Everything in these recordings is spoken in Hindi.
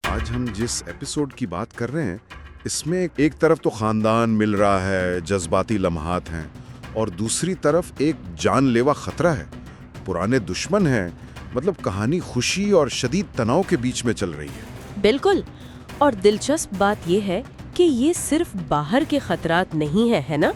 आज हम जिस एपिसोड की बात कर रहे हैं इसमें एक तरफ तो खानदान मिल रहा है, जज्बाती लम्हात हैं, और दूसरी तरफ एक जानलेवा खतरा है, पुराने दुश्मन हैं। मतलब कहानी खुशी और शदीद तनाव के बीच में चल रही है। बिल्कुल। और दिलचस्प बात यह है कि ये सिर्फ बाहर के खतरात नहीं है ना?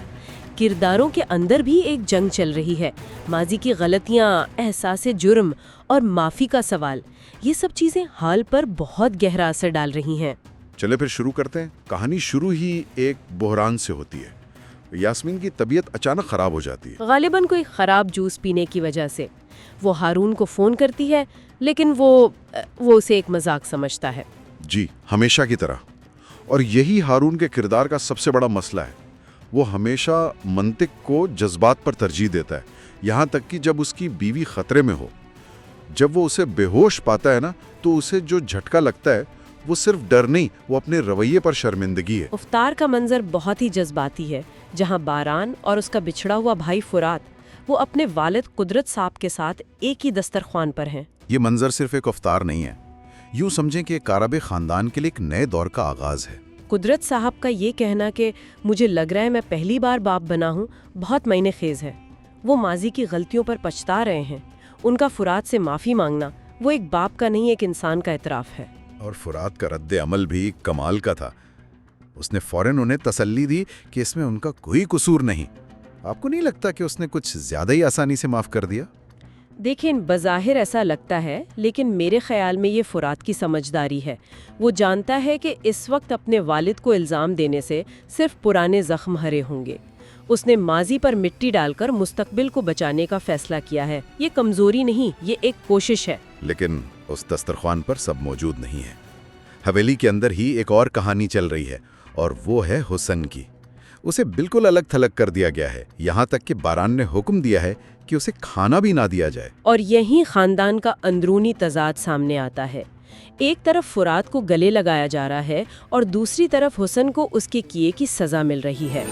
किरदारों के अंदर भी एक जंग चल रही है। माजी की गलतियां, एहसास जुर्म और माफी का सवाल, ये सब चीजें हाल पर बहुत गहरा असर डाल रही हैं। चले फिर शुरू करते हैं। कहानी शुरू ही एक बहरान से होती है। यास्मीन की तबीयत अचानक खराब हो जाती है। गालिबन कोई खराब जूस पीने की वजह से। वो हारून को फोन करती है, लेकिन वो उसे एक मजाक समझता है। जी, हमेशा की तरह। और यही हारून के किरदार का सबसे बड़ा मसला है। वो हमेशा मंतिक को जज्बात पर तरजीह देता है, यहाँ तक कि जब उसकी बीवी खतरे में हो। जब वो उसे बेहोश पाता है ना, तो उसे जो झटका लगता है वो सिर्फ डर नहीं, वो अपने रवैये पर शर्मिंदगी है। इफ्तार का मंजर बहुत ही जज्बाती है, जहाँ बारान और उसका बिछड़ा हुआ भाई फुरात वो अपने वालिद कुदरत साहब के साथ एक ही दस्तरख्वान पर हैं। ये मंजर सिर्फ एक इफ्तार नहीं है, यूं समझें कि काराबे खानदान के लिए एक नए दौर का आगाज है। कुदरत साहब का ये कहना कि मुझे लग रहा है मैं पहली बार बाप बना हूँ, बहुत मायने खेज है। वो माजी की गलतियों पर पछता रहे हैं। उनका फुरात से माफ़ी मांगना वो एक बाप का नहीं, एक इंसान का इतराफ़ है। और फुरात का रद्द अमल भी कमाल का था। उसने फौरन उन्हें तसल्ली दी कि इसमें उनका कोई कसूर नहीं। आपको नहीं लगता कि उसने कुछ ज्यादा ही आसानी से माफ कर दिया? देखें, बज़ाहिर ऐसा लगता है, लेकिन मेरे ख्याल में ये फुरात की समझदारी है। वो जानता है कि इस वक्त अपने वालिद को इल्ज़ाम देने से सिर्फ पुराने ज़ख्म हरे होंगे। उसने माजी पर मिट्टी डालकर मुस्तकबिल को बचाने का फैसला किया है। ये कमज़ोरी नहीं, ये एक कोशिश है। लेकिन उस दस्तरख्वान पर सब मौजूद नहीं है। हवेली के अंदर ही एक और कहानी चल रही है, और वो है हुसन की। उसे बिल्कुल अलग थलग कर दिया गया है, यहाँ तक कि बारान ने हुक्म दिया है कि उसे खाना भी ना दिया जाए। और यही खानदान का अंदरूनी तजाद सामने आता है। एक तरफ फुरात को गले लगाया जा रहा है और दूसरी तरफ हुसन को उसके किए की सज़ा मिल रही है।